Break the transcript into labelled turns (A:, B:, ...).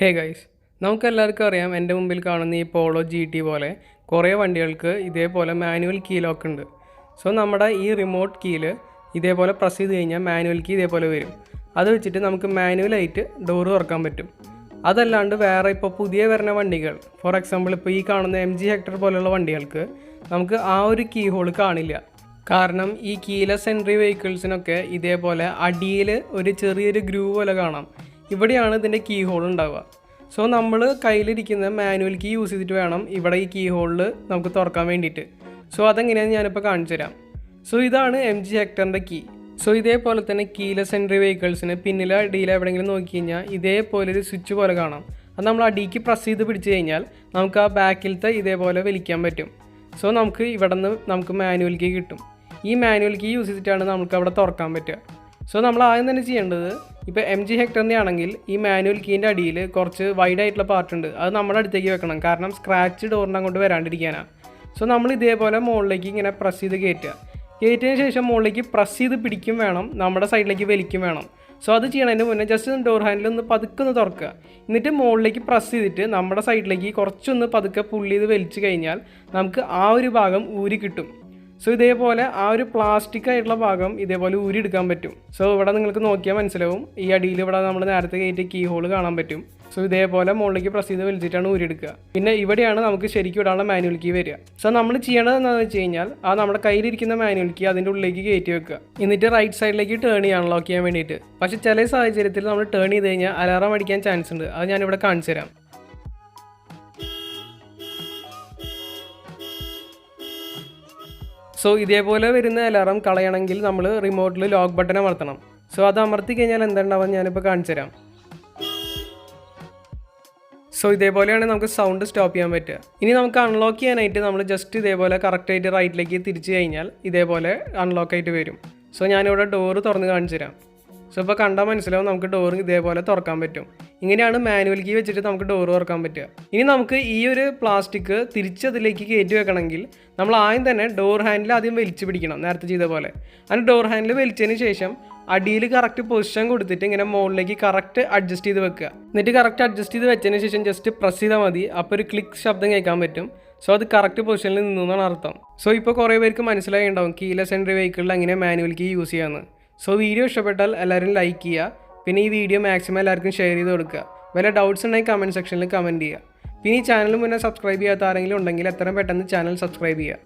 A: Hey guys, നമുക്കെല്ലാവർക്കും അറിയാം എൻ്റെ മുമ്പിൽ കാണുന്ന ഈ പോളോ GT പോലെ കുറേ വണ്ടികൾക്ക് ഇതേപോലെ മാനുവൽ കീ ലോക്ക് ഉണ്ട്. സോ നമ്മുടെ ഈ റിമോട്ട് കീയിൽ ഇതേപോലെ പ്രസ് ചെയ്ത് കഴിഞ്ഞാൽ മാനുവൽ കീ ഇതേപോലെ വരും. അത് വെച്ചിട്ട് നമുക്ക് മാനുവലായിട്ട് ഡോറ് തുറക്കാൻ പറ്റും. അതല്ലാണ്ട് വേറെ ഇപ്പോൾ പുതിയ വരുന്ന വണ്ടികൾ, ഫോർ എക്സാമ്പിൾ ഇപ്പോൾ ഈ കാണുന്ന MG ഹെക്ടർ പോലെയുള്ള വണ്ടികൾക്ക് നമുക്ക് ആ ഒരു കീ ഹോൾ കാണില്ല. കാരണം ഈ കീലെസ് എൻട്രി വെഹിക്കിൾസിനൊക്കെ ഇതേപോലെ അടിയിൽ ഒരു ചെറിയൊരു ഗ്രൂവ് പോലെ കാണാം. ഇവിടെയാണ് ഇതിൻ്റെ കീ ഹോൾ ഉണ്ടാവുക. സോ നമ്മൾ കയ്യിലിരിക്കുന്ന മാനുവൽ കീ യൂസ് ചെയ്തിട്ട് വേണം ഇവിടെ ഈ കീ ഹോളിൽ നമുക്ക് തുറക്കാൻ വേണ്ടിയിട്ട്. സോ അതെങ്ങനെയാണെന്ന് ഞാനിപ്പോൾ കാണിച്ചു തരാം. സോ ഇതാണ് MG ഹെക്ടറിൻ്റെ കീ. സോ ഇതേപോലെ തന്നെ കീലെസ് എൻട്രി വെഹിക്കിൾസിന് പിന്നിലെ അടിയിൽ എവിടെയെങ്കിലും നോക്കി കഴിഞ്ഞാൽ ഇതേപോലെ ഒരു സ്വിച്ച് പോലെ കാണാം. അത് നമ്മൾ അടിക്ക് പ്രസ് ചെയ്ത് പിടിച്ച് കഴിഞ്ഞാൽ നമുക്ക് ആ ബാക്കിലത്തെ ഇതേപോലെ വലിക്കാൻ പറ്റും. സോ നമുക്ക് ഇവിടെ നിന്ന് നമുക്ക് മാനുവൽ കീ കിട്ടും. ഈ മാനുവൽ കീ യൂസ് ചെയ്തിട്ടാണ് നമുക്ക് അവിടെ തുറക്കാൻ പറ്റുക. സോ നമ്മൾ ആദ്യം തന്നെ ചെയ്യേണ്ടത്, ഇപ്പോൾ MG ഹെക്ടറിൻ്റെ ആണെങ്കിൽ ഈ മാനുവൽ കീൻ്റെ അടിയിൽ കുറച്ച് വൈഡായിട്ടുള്ള പാർട്ടുണ്ട്. അത് നമ്മുടെ അടുത്തേക്ക് വെക്കണം, കാരണം സ്ക്രാച്ച് ഡോറിൻ്റെ അങ്ങോട്ട് വരാണ്ടിരിക്കാനാണ്. സോ നമ്മൾ ഇതേപോലെ മുകളിലേക്ക് ഇങ്ങനെ പ്രസ് ചെയ്ത് കയറ്റിയതിന് ശേഷം മുകളിലേക്ക് പ്രസ് ചെയ്ത് പിടിക്കും വേണം, നമ്മുടെ സൈഡിലേക്ക് വലിക്കും വേണം. സോ അത് ചെയ്യണതിന് മുന്നേ ജസ്റ്റ് ഡോർ ഹാൻഡിൽ ഒന്ന് പതുക്കെ ഒന്ന് തുറക്കുക. എന്നിട്ട് മുകളിലേക്ക് പ്രസ് ചെയ്തിട്ട് നമ്മുടെ സൈഡിലേക്ക് കുറച്ചൊന്ന് പതുക്കെ പുള്ളി ചെയ്ത് വലിച്ചു കഴിഞ്ഞാൽ നമുക്ക് ആ ഒരു ഭാഗം ഊരി കിട്ടും. സോ ഇതേപോലെ ആ ഒരു പ്ലാസ്റ്റിക് ആയിട്ടുള്ള ഭാഗം ഇതേപോലെ ഊരി എടുക്കാൻ പറ്റും. സോ ഇവിടെ നിങ്ങൾക്ക് നോക്കിയാൽ മനസ്സിലാവും, ഈ അടിയിൽ ഇവിടെ നമ്മൾ നേരത്തെ കയറ്റിയ കീ ഹോൾ കാണാൻ പറ്റും. സോ ഇതേപോലെ മുകളിലേക്ക് പ്രസ് ചെയ്ത് വലിച്ചിട്ടാണ് ഊരിയെടുക്കുക. പിന്നെ ഇവിടെയാണ് നമുക്ക് ശരിക്കും ഇടാനുള്ള മാനുവൽ കീ വരിക. സോ നമ്മൾ ചെയ്യേണ്ടത് എന്താണെന്ന് വെച്ച് കഴിഞ്ഞാൽ, ആ നമ്മുടെ കയ്യിലിരിക്കുന്ന മാനുവൽ കീ അതിൻ്റെ ഉള്ളിലേക്ക് കയറ്റി വെക്കുക. എന്നിട്ട് റൈറ്റ് സൈഡിലേക്ക് ടേൺ ചെയ്യാൻ ലോക്ക് ചെയ്യാൻ വേണ്ടിയിട്ട്. പക്ഷേ ചില സാഹചര്യത്തിൽ നമ്മൾ ടേൺ ചെയ്ത് കഴിഞ്ഞാൽ അലാറം അടിക്കാൻ ചാൻസ് ഉണ്ട്. അത് ഞാനിവിടെ കാണിച്ചു തരാം. സോ ഇതേപോലെ വരുന്ന അലാറം കളയണമെങ്കിൽ നമ്മൾ റിമോട്ടിൽ ലോക്ക് ബട്ടൺ അമർത്തണം. സോ അത് അമർത്തി കഴിഞ്ഞാൽ എന്തുണ്ടാവും ഞാനിപ്പോൾ കാണിച്ചു തരാം. സോ ഇതേപോലെയാണ് നമുക്ക് സൗണ്ട് സ്റ്റോപ്പ് ചെയ്യാൻ പറ്റുക. ഇനി നമുക്ക് അൺലോക്ക് ചെയ്യാനായിട്ട് നമ്മൾ ജസ്റ്റ് ഇതേപോലെ കറക്റ്റായിട്ട് റൈറ്റിലേക്ക് തിരിച്ചു കഴിഞ്ഞാൽ ഇതേപോലെ അൺലോക്കായിട്ട് വരും. സോ ഞാനിവിടെ ഡോറ് തുറന്ന് കാണിച്ചു തരാം. സോ ഇപ്പോൾ കണ്ടാൽ മനസ്സിലാവും നമുക്ക് ഡോറ് ഇതേപോലെ തുറക്കാൻ പറ്റും. ഇങ്ങനെയാണ് മാനുവൽ കീ വെച്ചിട്ട് നമുക്ക് ഡോറ് തുറക്കാൻ പറ്റുക. ഇനി നമുക്ക് ഈ ഒരു പ്ലാസ്റ്റിക് തിരിച്ചതിലേക്ക് കയറ്റി വെക്കണമെങ്കിൽ നമ്മൾ ആദ്യം തന്നെ ഡോർ ഹാൻഡിൽ ആദ്യം വലിച്ചു പിടിക്കണം, നേരത്തെ ചെയ്ത പോലെ. അതിന് ഡോർ ഹാൻഡിൽ വലിച്ചതിന് ശേഷം അടിയിൽ കറക്റ്റ് പൊസിഷൻ കൊടുത്തിട്ട് ഇങ്ങനെ മുകളിലേക്ക് കറക്റ്റ് അഡ്ജസ്റ്റ് ചെയ്ത് വെക്കുക. എന്നിട്ട് കറക്റ്റ് അഡ്ജസ്റ്റ് ചെയ്ത് വെച്ചതിന് ശേഷം ജസ്റ്റ് പ്രസ് ചെയ്താൽ മതി. അപ്പോൾ ഒരു ക്ലിക്ക് ശബ്ദം കേൾക്കാൻ പറ്റും. സോ അത് കറക്റ്റ് പൊസിഷനിൽ നിന്നു എന്നാണ് അർത്ഥം. സോ ഇപ്പോൾ കുറേ പേർക്ക് മനസ്സിലായി ഉണ്ടാവും കീലെസ് എൻട്രി വെഹിക്കിളിൽ എങ്ങനെ മാനുവൽ കീ യൂസ് ചെയ്യാമെന്ന്. സോ വീഡിയോ ഇഷ്ടപ്പെട്ടാൽ എല്ലാവരും ലൈക്ക് ചെയ്യുക. പിന്നെ ഈ വീഡിയോ മാക്സിമം എല്ലാവർക്കും ഷെയർ ചെയ്ത് കൊടുക്കുക. വല്ല ഡൗട്ട്സ് ഉണ്ടെങ്കിൽ കമൻറ്റ് സെക്ഷനിൽ കമൻറ്റ് ചെയ്യുക. പിന്നെ ഈ ചാനൽ മുന്നേ സബ്സ്ക്രൈബ് ചെയ്യാത്ത ആരെങ്കിലും ഉണ്ടെങ്കിൽ എത്രയും പെട്ടെന്ന് ചാനൽ സബ്സ്ക്രൈബ് ചെയ്യുക.